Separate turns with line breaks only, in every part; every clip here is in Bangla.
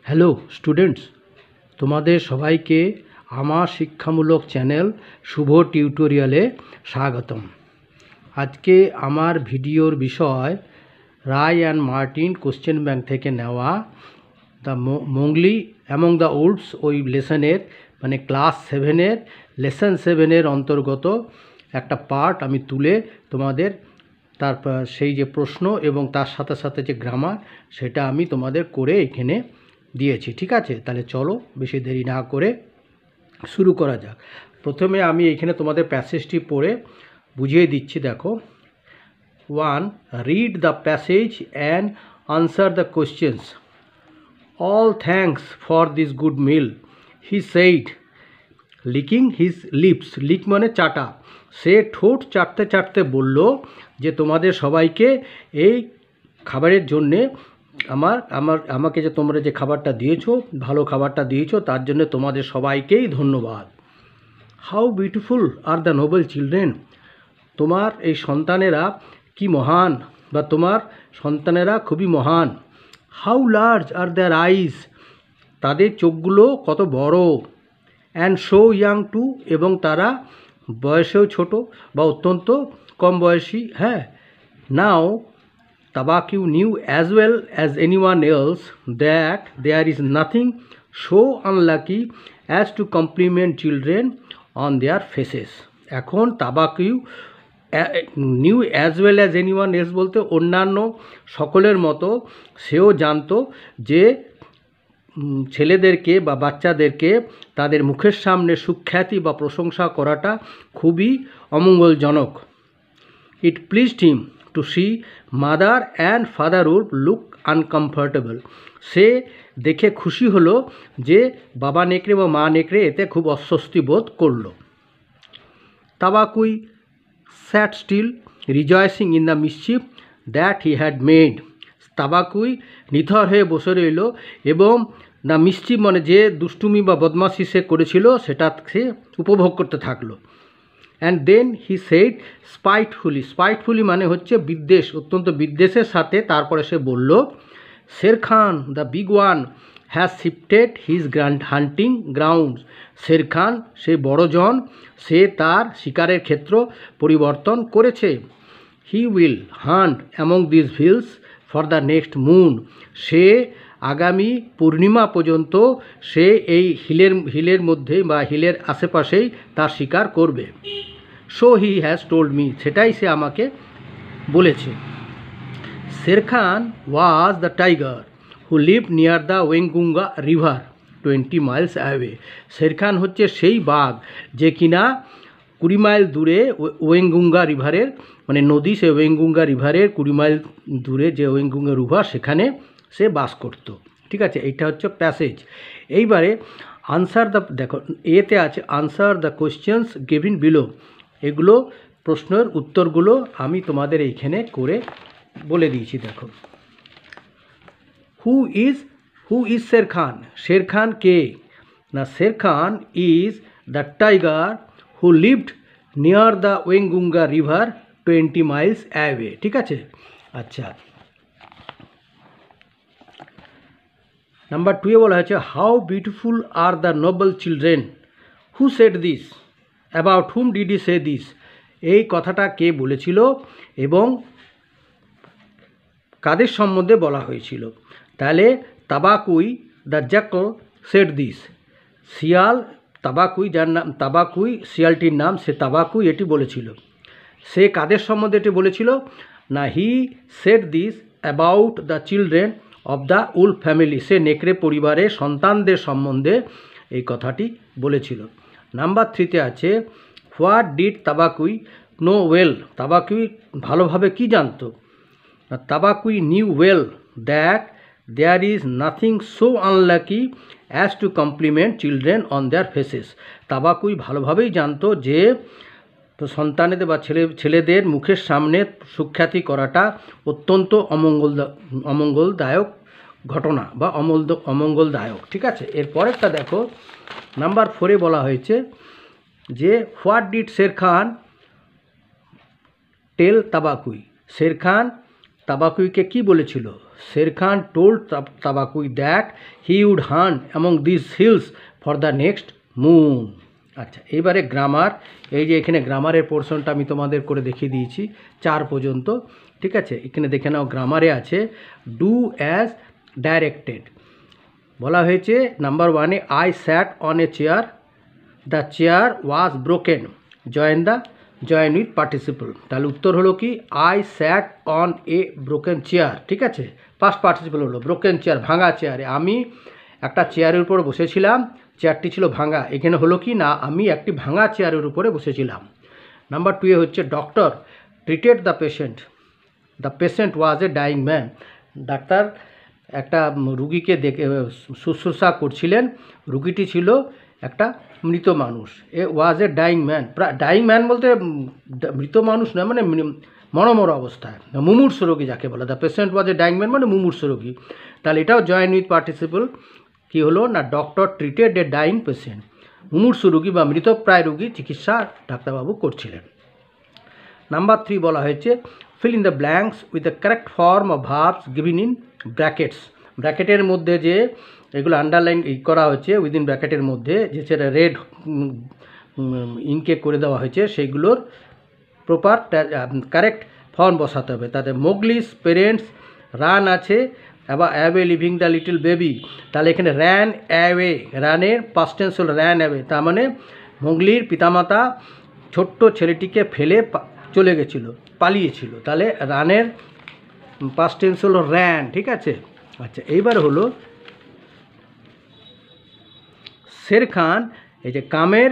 হ্যালো স্টুডেন্টস, তোমাদের সবাইকে আমার শিক্ষামূলক চ্যানেল শুভ টিউটোরিয়ালে স্বাগতম। আজকে আমার ভিডিওর বিষয় রায় অ্যান্ড মার্টিন কোশ্চেন ব্যাংক থেকে নেওয়া দ্য মোংলি অ্যামং দ্য উডস, ওই লেসনের মানে ক্লাস 7-এর লেসন 7-এর অন্তর্গত একটা পার্ট আমি তুলে তোমাদের তারপর সেই যে প্রশ্ন এবং তার সাথে সাথে যে গ্রামার সেটা আমি তোমাদের করে এখানে দিয়েছি। ঠিক আছে, তাহলে চলো বেশি দেরি না করে শুরু করা যাক। প্রথমে আমি এখানে তোমাদের প্যাসেজটি পড়ে বুঝিয়ে দিচ্ছি। দেখো, 1. Read the passage and answer the questions. All thanks for this good meal, he said, licking his lips. Leak মানে চাটা। সে ঠোঁট চাটতে চাটতে বলল যে তোমাদের সবাইকে এই খাবারের জন্যে আমাকে যে তোমরা যে খাবারটা দিয়েছো, ভালো খাবারটা দিয়েছো, তার জন্য তোমাদের সবাইকেই ধন্যবাদ। How beautiful are the noble children, তোমার এই সন্তানেরা কি মহান, বা তোমার সন্তানেরা খুবই মহান। হাউ লার্জ আর দেয়ার আইজ, তাদের চোখগুলো কত বড়। অ্যান্ড সো ইয়াং টু, এবং তারা বয়সেও ছোট বা অত্যন্ত কম বয়সী। হ্যাঁ, নাও Tabaqui knew as well as anyone else that there is nothing so unlucky as to compliment children on their faces. এখন Tabaqui knew as well as anyone else বলতে অন্যান্য সকলের মতো সেও জানতো যে ছেলেদেরকে বা বাচ্চাদেরকে তাদের মুখের সামনে সুখ্যাতি বা প্রশংসা করাটা খুবই অমঙ্গলজনক। It pleased him to see mother and father would look uncomfortable. সে দেখে খুশি হলো যে বাবা নেকড়ে বা মা নেকড়ে এতে খুব অস্বস্তি বোধ করলো। Tabaqui sat still, rejoicing in the mischief that he had made. Tabaqui নিথর হয়ে বসে রইল এবং দ্য মিসচিফ মানে যে দুষ্টুমি বা বদমাশি সে করেছিল সেটা সে উপভোগ করতে থাকলো। অ্যান্ড দেন হি সেড স্পাইটফুলি মানে হচ্ছে বিদ্বেষ, অত্যন্ত বিদ্বেষের সাথে। তারপরে সে বলল, Sher Khan the big one has shifted his hunting grounds. Sher Khan সে বড়জন, সে তার শিকারের ক্ষেত্র পরিবর্তন করেছে। He will hunt among this hills for the next moon, সে আগামী পূর্ণিমা পর্যন্ত সে এই হিলের মধ্যে বা হিলের আশেপাশেই তার শিকার করবে। So he has told me, সেটাই সে আমাকে বলেছে। Sher Khan was the tiger who lived near the Waingunga river 20 miles away. Sher Khan হচ্ছে সেই বাঘ যে কিনা 20 মাইল দূরে ওয়েঙ্গুঙ্গা রিভারের মানে নদী, সে ওয়েঙ্গুঙ্গা রিভারের 20 মাইল দূরে যে ওয়েঙ্গুঙ্গা রিভার সেখানে সে বাস করত। ঠিক আছে, এইটা হচ্ছে প্যাসেজ। এইবারে আনসার দ্য, দেখো এতে আছে answer the questions given below. এগুলো প্রশ্নের উত্তরগুলো আমি তোমাদের এইখানে করে বলে দিয়েছি। দেখো, হু ইজ শের খান, শের খান কে না, Sher Khan is the tiger who lived near the Waingunga river 20 miles away. ঠিক আছে, আচ্ছা। নাম্বার 2 বলা হয়েছে, how beautiful are the noble children, who said this, about whom did he say this. এই কথাটা কে বলেছিল এবং কাদের সম্বন্ধে বলা হয়েছিল। তাহলে তাবাকুই দ্য জ্যাকল সেড দিস, শিয়াল তাবাকুই, যার নাম তাবাকুই শিয়ালটির নাম, সে তাবাকুই এটি বলেছিল। সে কাদের সম্বন্ধে এটি বলেছিল না, he said this about the children of the wolf family, সে নেকড়ে পরিবারের সন্তানদের সম্বন্ধে এই কথাটি বলেছিল। নাম্বার 3 আছে, what did Tabaqui know well, Tabaqui ভালোভাবে কি জানতো। Tabaqui knew well that there is nothing so unlucky as to compliment children on their faces. Tabaqui ভালোভাবেই জানতো যে সন্তানেদের বা ছেলেদের মুখের সামনে সুখ্যাতি করাটা অত্যন্ত অমঙ্গলদায়ক ঘটনা বা অমঙ্গলদায়ক। ঠিক আছে, এরপরেরটা দেখো, নাম্বার 4 বলা হয়েছে যে হোয়াট ডিড শের খান টেল তাবাকুই, শের খান তাবাকুইকে কি বলেছিল? Sher Khan told Tabaqui that he would hunt among this hills for the next moon. আচ্ছা, এবারে গ্রামার। এই যে এখানে গ্রামারের পোর্শনটা আমি তোমাদের করে দেখিয়ে দিয়েছি 4 পর্যন্ত, ঠিক আছে। এখানে দেখে নাও, গ্রামারে আছে ডু অ্যাজ ডাইরেক্টেড। বলা হয়েছে নাম্বার 1-এ I sat on a chair, the chair was broken, join with participle. তাহলে উত্তর হলো কি? I sat on a broken chair, ঠিক আছে। পাস্ট পার্টিসিপল হলো ব্রোকেন চেয়ার, ভাঙা চেয়ারে। আমি একটা চেয়ারের উপর বসেছিলাম, চেয়ারটি ছিল ভাঙা। এখানে হলো কি না, আমি একটি ভাঙা চেয়ারের উপরে বসেছিলাম। নাম্বার 2-এ হচ্ছে doctor treated the patient was a dying man. Doctor একটা রুগীকে দেখে শুশ্রূষা করছিলেন, রুগীটি ছিল একটা মৃত মানুষ। এ was a dying man. Dying man বলতে মৃত মানুষ নয়, মানে মরমর অবস্থায়, মুমূর্ষ রোগী যাকে বলে। The patient was a dying man মানে মুমূর্ষ রোগী। তাহলে এটাও জয়েন উইথ পার্টিসিপল। কী হলো না, doctor treated a dying patient. মুমূর্ষ রোগী বা মৃতপ্রায় রোগী চিকিৎসা ডাক্তারবাবু করছিলেন। নাম্বার 3 বলা হয়েছে fill in the blanks with the correct form of verbs given in brackets. ব্র্যাকেটের মধ্যে যে এগুলো আন্ডারলাইন করা হয়েছে, উইদিন ব্র্যাকেটের মধ্যে যে সেটা রেড ইঙ্কে করে দেওয়া হয়েছে, সেইগুলোর প্রপার কারেক্ট ফর্ম বসাতে হবে। তাতে মোগলিস পেরেন্টস রান আছে, আবার away living the little baby. তাহলে এখানে র্যান অ্যাওয়ে, রানের পাস্ট টেন্স হলো র্যান অ্যাওয়ে। তার মানে মোগলির পিতামাতা ছোট্ট ছেলেটিকে ফেলে চলে গেছিলো, পালিয়েছিল। তাহলে রানের পাস্ট টেন্স হলো র্যান, ঠিক আছে। আচ্ছা, এইবার হলো শের খান। এই যে কামের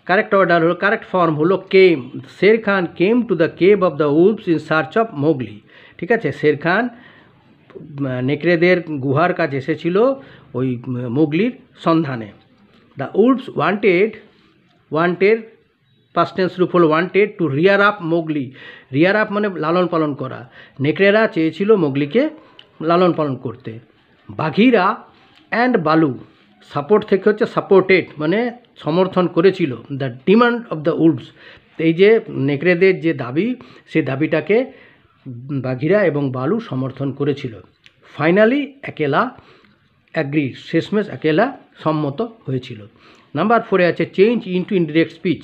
কারেক্ট অর্ডার হলো, কারেক্ট ফর্ম হলো came. Sher Khan came to the cave of the wolves in search of Mowgli, ঠিক আছে। শের খান নেকড়েদের গুহার কাছে এসেছিল ওই মোগলির সন্ধানে। The Wolves wanted past tense রূপ হলো wanted to rear up Mowgli. Rear up মানে লালন পালন করা। নেকড়েরা চেয়েছিল মোগলিকে লালন পালন করতে। বাঘিরা অ্যান্ড বালু, সাপোর্ট থেকে হচ্ছে সাপোর্টেড মানে সমর্থন করেছিল the demand of the Wolves. এই যে নেকড়েদের যে দাবি, সেই দাবিটাকে বাঘিরা এবং বালু সমর্থন করেছিল। ফাইনালি একেলা অ্যাগ্রি, শেষমেশ একেলা সম্মত হয়েছিল। নাম্বার 4-এ আছে চেঞ্জ ইনটু ইনডিরেক্ট স্পিচ।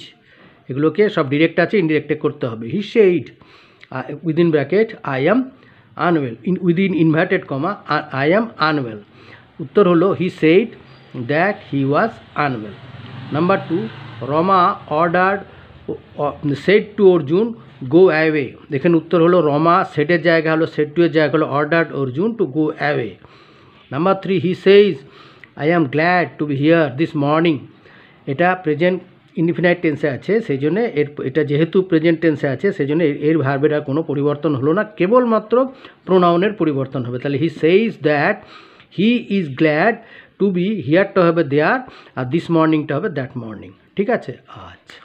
এগুলোকে সব ডিরেক্ট আছে, ইনডিরেক্টে করতে হবে। He said within bracket I am unwell, within inverted comma I am unwell. উত্তর হলো he said that he was unwell. Number 2, Rama ordered said to Arjun go away. দেখেন উত্তর হলো রমা, সেটের জায়গা হলো সেড টু এর জায়গা হলো ordered Arjun to go away. Number 3, he সেইজ I am glad to B here this morning. এটা প্রেজেন্ট ইনডিফিনাইট টেন্সে আছে, সেই জন্য এটা যেহেতু প্রেজেন্ট টেন্সে আছে, সেই জন্য এর ভার্বের আর কোনো পরিবর্তন হলো না, কেবলমাত্র প্রোনাউনের পরিবর্তন হবে। তাহলে he says that he is glad to be হিয়ারটা হবে দেয়ার, আর দিস মর্নিংটা হবে দ্যাট মর্নিং, ঠিক আছে। আচ্ছা।